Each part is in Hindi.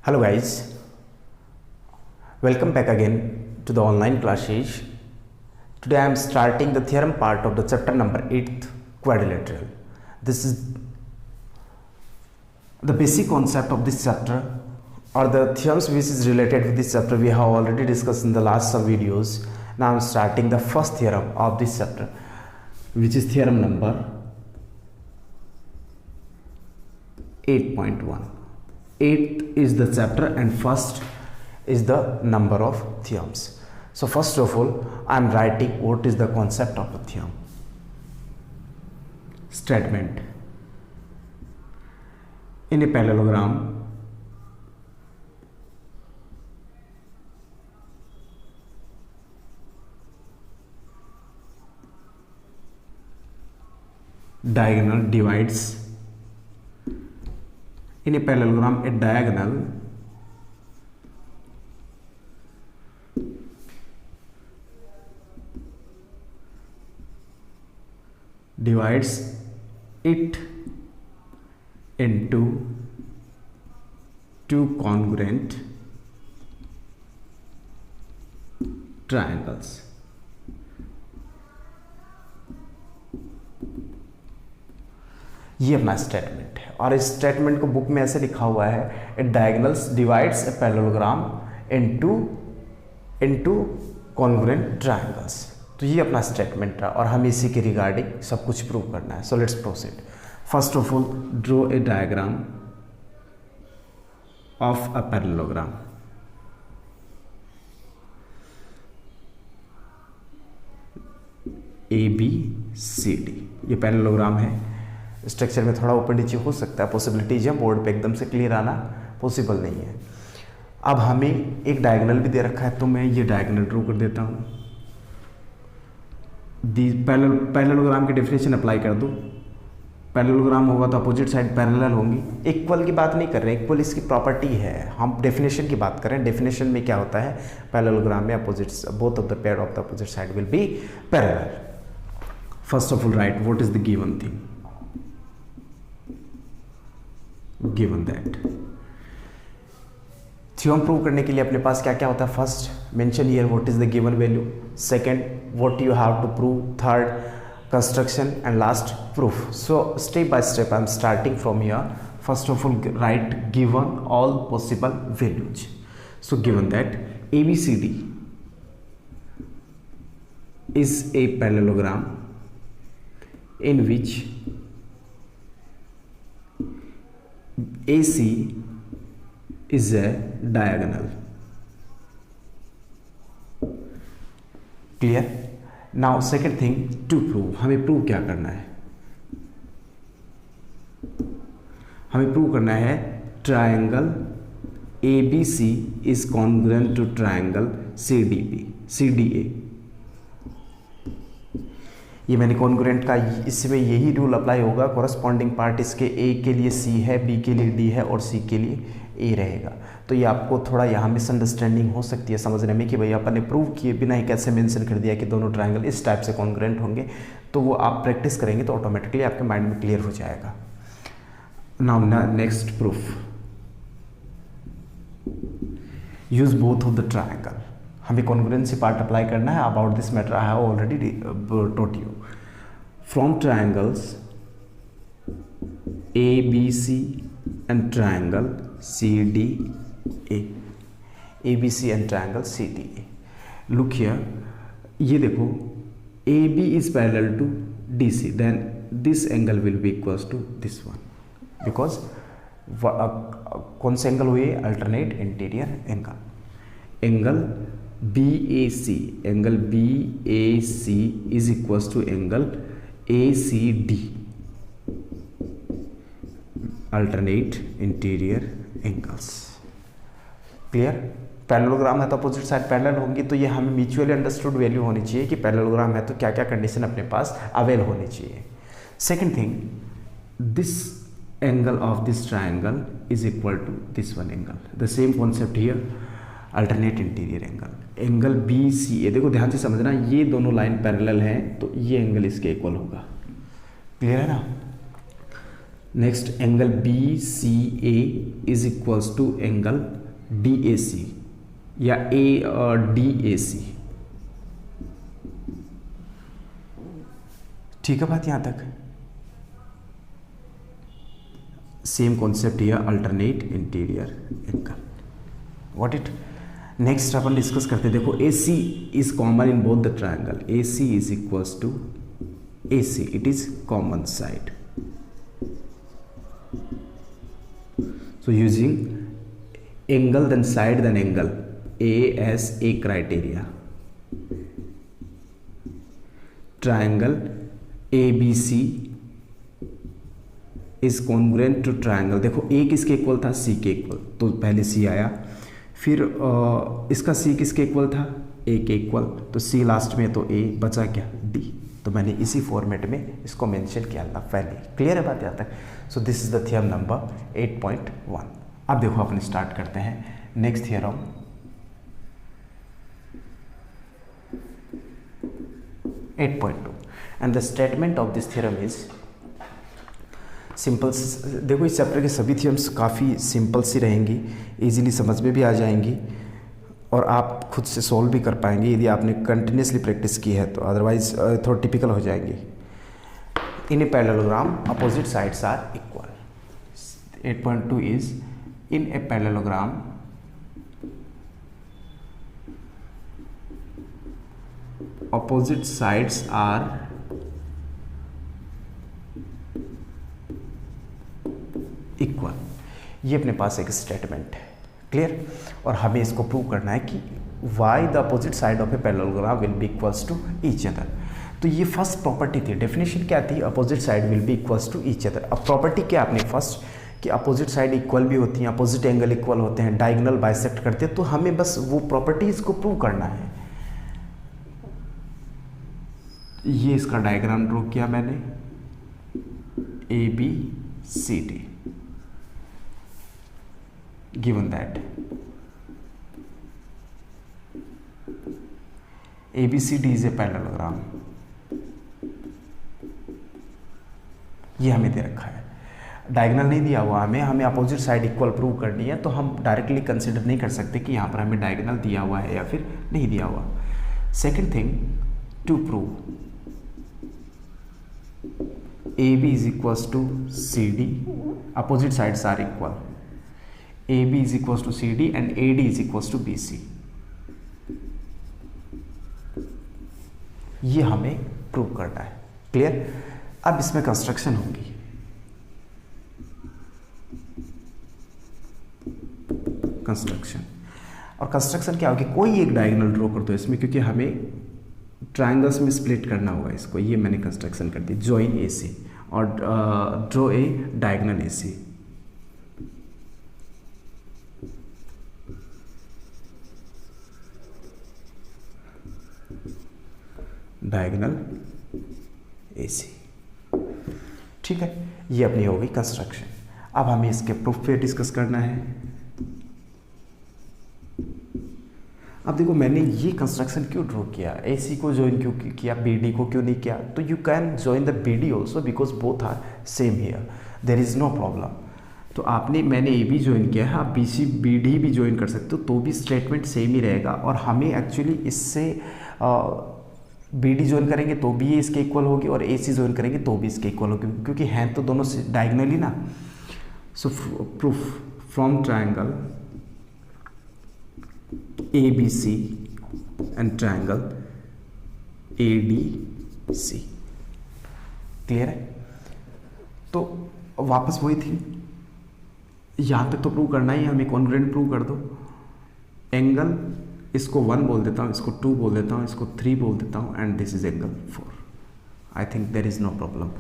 Hello guys, welcome back again to the online classes. Today I am starting the theorem part of the chapter number 8 quadrilateral. This is the basic concept of this chapter or the theorems which is related with this chapter we have already discussed in the last some videos. Now I am starting the first theorem of this chapter, which is theorem number 8.1. 8 is the chapter and first is the number of theorems. So first of all I am writing what is the concept of a theorem. Statement: in a parallelogram diagonal divides. In a parallelogram, a diagonal divides it into two congruent triangles. ये अपना स्टेटमेंट है और इस स्टेटमेंट को बुक में ऐसे लिखा हुआ है, it diagonals divides a parallelogram into congruent triangles. तो ये अपना स्टेटमेंट है और हमें इसी के रिगार्डिंग सब कुछ प्रूव करना है. So let's proceed. First of all draw a diagram of a parallelogram. ABCD ये पैरेललोग्राम है. स्ट्रक्चर में थोड़ा ऊपर नीचे हो सकता है, पॉसिबिलिटीज है, बोर्ड पे एकदम से क्लियर आना पॉसिबल नहीं है. अब हमें एक डायगोनल भी दे रखा है तो मैं ये डायगोनल ड्रॉ कर देता हूँ. पैरेललोग्राम की डेफिनेशन अप्लाई कर दो. पैरेललोग्राम होगा तो अपोजिट साइड पैरेलल होंगी. इक्वल की बात नहीं कर रहे, इक्वल इसकी प्रॉपर्टी है, हम डेफिनेशन की बात करें. डेफिनेशन में क्या होता है, पैरेललोग्राम में opposite both of the pair of the opposite side will be parallel. First of all right what is the given thing. Given that theorem prove करने के लिए अपने पास क्या क्या होता है. First mention here what is the given value, second what you have to prove, third construction and last proof. So step by step I am starting from here. First of all right given all possible values. So given that ABCD is a parallelogram in which AC is a diagonal. Clear? Now second thing to prove, हमें प्रूव क्या करना है. हमें प्रूव करना है triangle ABC is congruent to triangle CDA. ये मैंने कॉन्ग्रुएंट का, इसमें यही रूल अप्लाई होगा. कॉरस्पॉन्डिंग पार्ट इसके A के लिए C है, B के लिए D है और C के लिए A रहेगा. तो ये आपको थोड़ा यहाँ मिसअंडरस्टैंडिंग हो सकती है समझने में कि भाई अपन ने प्रूव किए बिना ही कैसे मेंशन कर दिया कि दोनों ट्रायंगल इस टाइप से कॉन्ग्रुएंट होंगे. तो वो आप प्रैक्टिस करेंगे तो ऑटोमेटिकली आपके माइंड में क्लियर हो जाएगा. Now next proof, use both of the triangle. हमें कॉन्ग्रुएंसी पार्ट अप्लाई करना है. About this matter I have already taught you. From triangles ABC and triangle CDA. ABC and triangle CDA. Look here, ये देखो AB is parallel to DC, then this angle will be equals to this one, because कौन से एंगल हुए, alternate interior angle. Angle BAC is equals to angle ACD, alternate interior angles. Clear? Parallelogram है तो अपोजिट साइड पैरेलल होंगी. तो ये हमें म्यूचुअली अंडरस्टूड वैल्यू होनी चाहिए कि पैरेललोग्राम है तो क्या क्या कंडीशन अपने पास अवेल होनी चाहिए. Second thing, this angle of this triangle is equal to this one angle. The same concept here, alternate interior angle. Angle BCA, देखो ध्यान से समझना, ये दोनों लाइन पैरेलल हैं तो ये एंगल इसके इक्वल होगा. क्लियर है ना? Next angle B C A is equals to angle D A C या ए डी ए सी। ठीक है बात यहां तक। Same concept here, alternate interior angle, what it. Next अपन डिस्कस करते हैं, देखो A C is common in both the triangle, A C is equals to A C, it is common side. So using angle then side then angle, A as a criteria, triangle ABC is congruent to triangle। देखो A किसके इक्वल था, C के इक्वल, तो पहले C आया, फिर इसका C किसके इक्वल था, A के इक्वल, तो C लास्ट में, तो A बचा क्या, D। तो मैंने इसी फॉर्मेट में इसको मेंशन किया था पहले। क्लियर है बात यहाँ तक। So this is the theorem number 8.1। अब देखो अपन स्टार्ट करते हैं next theorem. And the statement of this theorem is simple. देखो इस चैप्टर के सभी थ्योरम्स काफ़ी सिंपल सी रहेंगी, इजीली समझ में भी आ जाएंगी और आप खुद से सॉल्व भी कर पाएंगे यदि आपने कंटिन्यूसली प्रैक्टिस की है तो, अदरवाइज थोड़ा टिपिकल हो जाएंगे। In a parallelogram opposite sides are equal. 8.2 is in a parallelogram opposite sides are equal। ये अपने पास एक स्टेटमेंट है, क्लियर। और हमें इसको प्रूव करना है कि why the opposite side of a parallelogram will be equals to each other. तो ये फर्स्ट प्रॉपर्टी थी, डेफिनेशन क्या थी, opposite side will be equals to each other. अब प्रॉपर्टी क्या आपने फर्स्ट कि अपोजिट साइड इक्वल भी होती हैं, अपोजिट एंगल इक्वल होते हैं, डायगोनल बाइसेक्ट करते हैं, तो हमें बस वो प्रॉपर्टीज को प्रूव करना है। ये इसका डायग्राम ड्रॉ किया मैंने, A B C D, given that A B C D is a parallelogram, ये हमें दे रखा है, डायगोनल नहीं दिया हुआ हमें अपोजिट साइड इक्वल प्रूव करनी है, तो हम डायरेक्टली कंसिडर नहीं कर सकते कि यहाँ पर हमें डायगोनल दिया हुआ है या फिर नहीं दिया हुआ। Second thing, to prove AB is equals to CD, opposite sides are equal, AB is equals to CD and AD is equals to BC। ये हमें प्रूव करना है, क्लियर। अब इसमें कंस्ट्रक्शन होगी, कंस्ट्रक्शन, और कंस्ट्रक्शन क्या होगी, कोई एक डायगोनल ड्रॉ कर दो इसमें, क्योंकि हमें ट्रायंगल्स में स्प्लिट करना होगा इसको। ये मैंने कंस्ट्रक्शन कर दी, जॉइन AC और draw a diagonal AC। Diagonal AC, ठीक है। ये अपनी हो गई कंस्ट्रक्शन। अब हमें इसके प्रूफ पे डिस्कस करना है। अब देखो मैंने ये कंस्ट्रक्शन क्यों ड्रॉ किया, AC को ज्वाइन क्यों किया, BD को क्यों नहीं किया, तो you can join the BD also because both are same here, there is no problem. तो मैंने AB ज्वाइन किया है, आप BD भी ज्वाइन कर सकते हो, तो भी स्टेटमेंट सेम ही रहेगा। और हमें एक्चुअली इससे BD ज्वाइन करेंगे तो भी ये इसके इक्वल होगी, और AC ज्वाइन करेंगे तो भी इसके इक्वल होगी, क्योंकि हैं तो दोनों डायगोनली ना। सो proof from triangle ABC and triangle ADC, clear है। तो वापस वही थी, यहाँ तक तो प्रूव करना ही, हमें कॉन्ग्रुएंट प्रूव कर दो। एंगल इसको 1 बोल देता हूँ, इसको 2 बोल देता हूँ, इसको 3 बोल देता हूँ, and this is angle 4। I think there is no problem.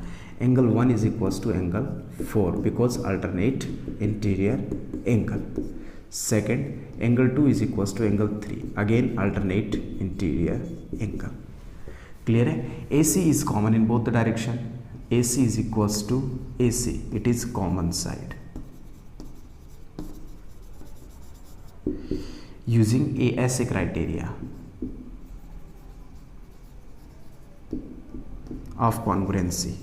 Angle 1 is equals to angle 4 because alternate interior angle. Second, angle 2 is equals to angle 3, again alternate interior angle। Clear है। AC is common in both the direction, AC is equals to AC, it is common side। Using AS criteria of congruency,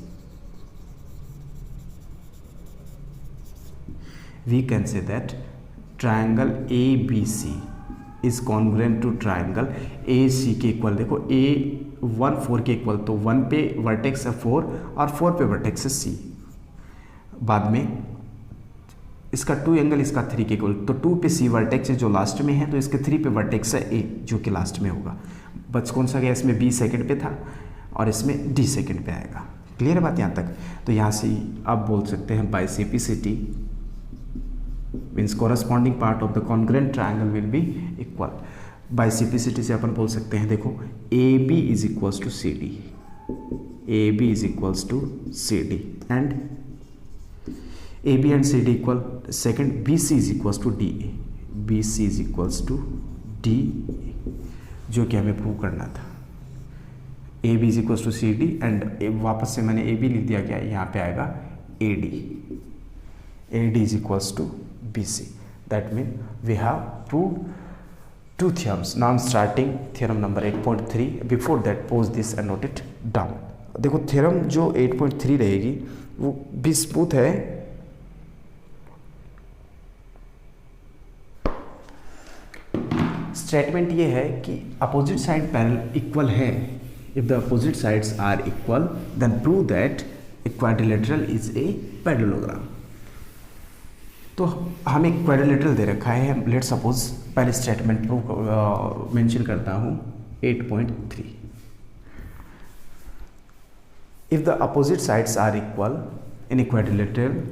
we can say that triangle A B C is congruent to triangle A C के इक्वल। देखो A1 4 के इक्वल, तो 1 पे वर्टेक्स है 4 और 4 पे वर्टेक्स है C। बाद में इसका 2 एंगल इसका 3 के इक्वल, तो 2 पे C वर्टेक्स है जो लास्ट में है, तो इसके 3 पे वर्टेक्स है A जो कि लास्ट में होगा। बच कौन सा गया, इसमें B सेकंड पे था और इसमें D सेकंड पे आएगा। क्लियर है बात यहाँ तक? तो यहाँ से आप बोल सकते हैं बाइसेपिसिटी means corresponding part of the congruent triangle will be equal. बाइसेपिसिटी से अपन बोल सकते हैं, देखो AB is equals to CD, AB is equals to CD and AB and CD equal. Second BC is equals to DA, BC is equals to DA, जो कि हमें प्रूव करना था। AB is equals to CD and वापस से मैंने AB लिख दिया, क्या यहाँ पे आएगा AD, AD is equals to BC। That mean we have proved 2 theorems। Now I am starting theorem number 8.3। Before that pause this and note it down. देखो थ्योरम जो 8.3 रहेगी वो भी स्मूथ है। स्टेटमेंट ये है कि अपोजिट साइड पैरेलल इक्वल है। If the opposite sides are equal then prove that a quadrilateral is a parallelogram. तो हमें क्वाड्रिलेटरल दे रखा है। लेट सपोज पहले स्टेटमेंट प्रूव मेंशन करता हूँ 8.3। If the opposite sides are equal in a quadrilateral,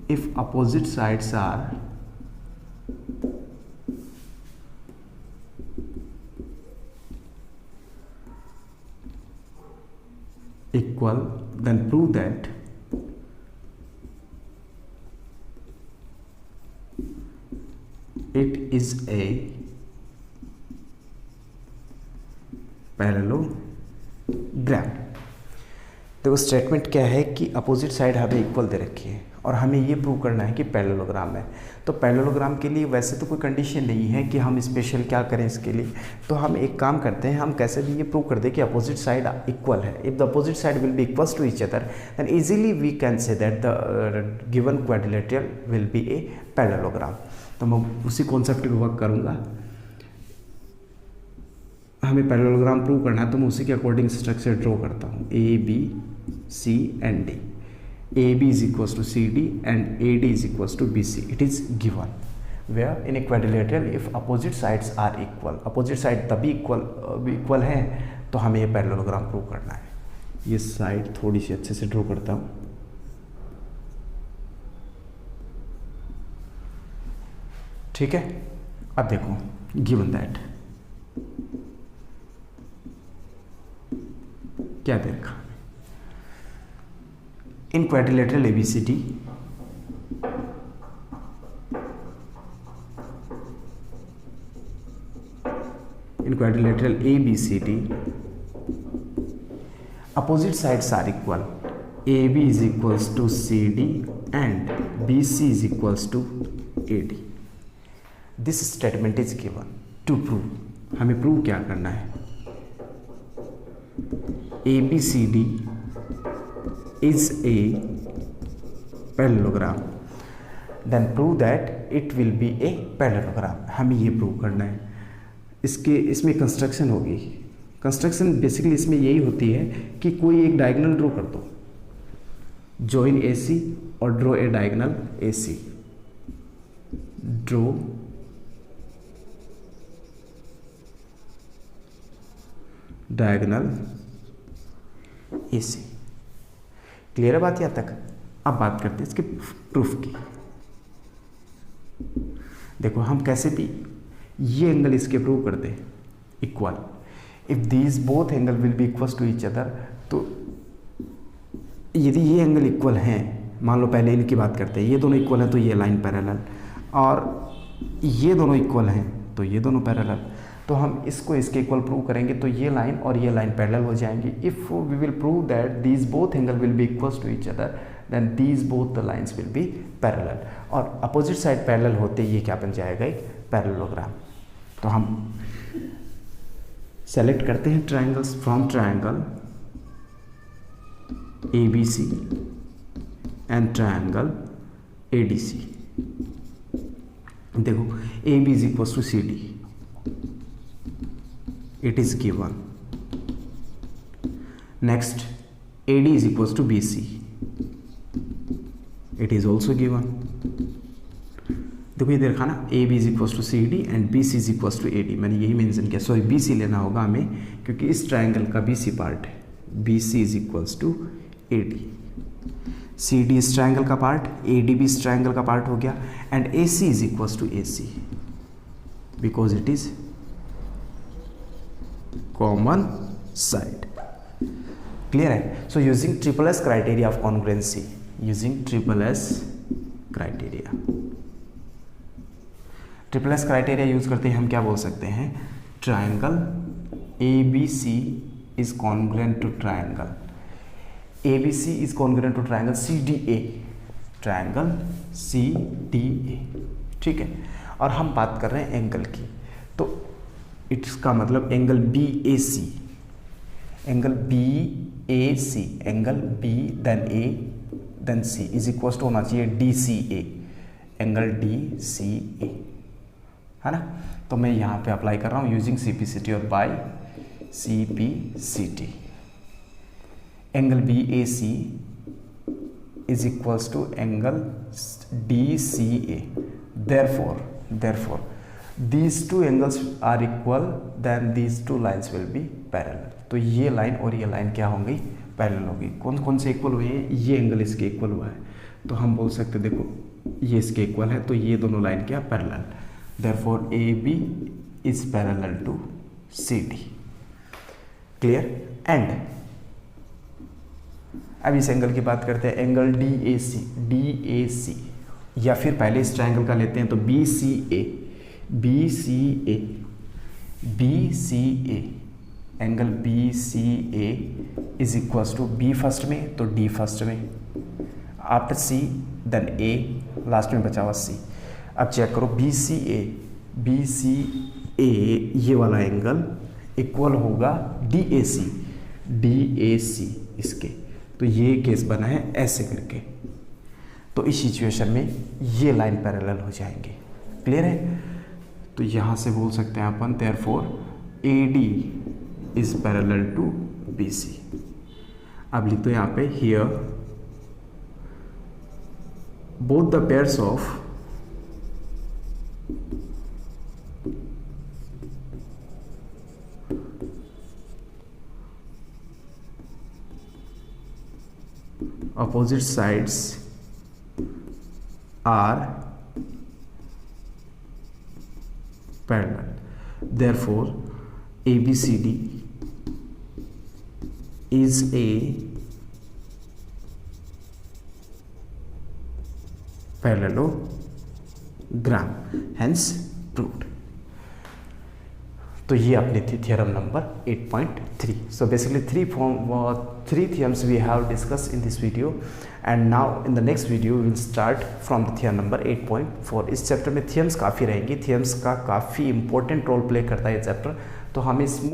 if opposite sides are equal then prove that it is a parallelogram. देखो स्टेटमेंट क्या है कि अपोजिट साइड हमें इक्वल दे रखी है और हमें ये प्रूव करना है कि पैरेललोग्राम है। तो पैरेललोग्राम के लिए वैसे तो कोई कंडीशन नहीं है कि हम स्पेशल क्या करें इसके लिए। तो हम एक काम करते हैं, हम कैसे भी ये प्रूव कर दें कि अपोजिट साइड इक्वल है। If the opposite side will be equals to each other then easily we can say that the given quadrilateral will be a parallelogram. तो मैं उसी कॉन्सेप्ट पे वर्क करूँगा। हमें पैरेललोग्राम प्रूव करना है तो मैं उसी के अकॉर्डिंग स्ट्रक्चर ड्रॉ करता हूँ। ABC and D, AB is equals to CD and AD is equals to BC. It is given where in a quadrilateral if opposite sides are equal, opposite side तभी इक्वल है तो हमें ये पैरेललोग्राम प्रूव करना है। ये साइड थोड़ी सी अच्छे से ड्रॉ करता हूँ। ठीक है, अब देखो गिवन दैट क्या दे रखा इन quadrilateral ABCD in quadrilateral ABCD opposite sides are equal. AB is equals to CD and BC is equals to AD. This statement is given to prove. हमें प्रूव क्या करना है? ABCD is a parallelogram. Then prove that it will be a parallelogram. हमें ये प्रूव करना है। इसमें कंस्ट्रक्शन होगी। कंस्ट्रक्शन बेसिकली इसमें यही होती है कि कोई एक डायगोनल ड्रॉ कर दो, जॉइन AC और draw a diagonal AC, draw diagonal AC। Clear है बात यहाँ तक? अब बात करते हैं इसके प्रूफ की। देखो हम कैसे भी ये एंगल इसके प्रूव करते हैं equal. If these both angle will be equals to each other, तो यदि ये एंगल इक्वल हैं, मान लो पहले इनकी बात करते हैं, ये दोनों इक्वल हैं तो ये लाइन पैरेलल, और ये दोनों इक्वल हैं तो ये दोनों पैरेलल, तो हम इसको इसके इक्वल प्रूव करेंगे तो ये लाइन और ये लाइन पैरेलल हो जाएंगी। If we will prove that these both angle will be equals to each other then these both the lines will be parallel, और अपोजिट साइड पैरेलल होते ये क्या बन जाएगा? एक पैरेललोग्राम। तो तो हम सेलेक्ट करते हैं triangles from triangle ABC and triangle ADC। देखो AB is equal to CD, it is given. Next AD is equal to BC, it is also given. देखो ये देखा ना, AB is equal to CD and BC is equal to AD, मैंने यही मेंशन किया। सॉरी BC लेना होगा हमें, क्योंकि इस ट्रायंगल का BC पार्ट है। BC is equal to AD, CD इस ट्रायंगल का पार्ट, AD भी इस ट्रायंगल का पार्ट हो गया, and AC is equal to AC because it is common side. Clear है? So using triple S criteria of congruency, using triple S criteria, triple S criteria use करते हैं हम क्या बोल सकते हैं, triangle ABC is congruent to triangle ABC is congruent to triangle CDA, triangle CDA, ठीक है। और हम बात कर रहे हैं एंगल की, तो इसका मतलब angle BAC, angle BAC, angle B then A then C is equal to होना चाहिए DCA, एंगल DCA, है ना। तो मैं यहाँ पे अप्लाई कर रहा हूँ यूजिंग CPCT और by CPCT। Angle BAC is equals to angle DCA, therefore these two angles are equal, then these two lines will be parallel। तो ये लाइन और ये लाइन क्या होंगी, पैरेलल होगी। कौन कौन से इक्वल हुए हैं, ये एंगल इसके इक्वल हुआ है, तो हम बोल सकते देखो ये इसके इक्वल है, तो ये दोनों लाइन क्या parallel, therefore AB is parallel to CD। Clear? And अब इस एंगल की बात करते हैं, एंगल DAC, या फिर पहले इस ट्रायंगल का लेते हैं तो BCA, angle BCA is equals to B first में तो D फर्स्ट में, after C then A, last में बचा हुआ C। अब चेक करो BCA ये वाला एंगल इक्वल होगा DAC इसके, तो ये केस बना है ऐसे करके, तो इस सिचुएशन में ये लाइन पैरेलल हो जाएंगे। क्लियर है? तो यहाँ से बोल सकते हैं अपन therefore AD is parallel to BC। अब लिख दो यहाँ पे here both the pairs of opposite sides are parallel, therefore ABCD is a parallelogram, hence proved। तो ये अपनी थी theorem number 8.3। So basically three theorems we have discussed in this video, and now in the next video we will start from the theorem number 8.4। इस चैप्टर में थियरम्स काफ़ी रहेंगी, थियरम्स का काफ़ी इंपॉर्टेंट रोल प्ले करता है ये चैप्टर, तो हम इस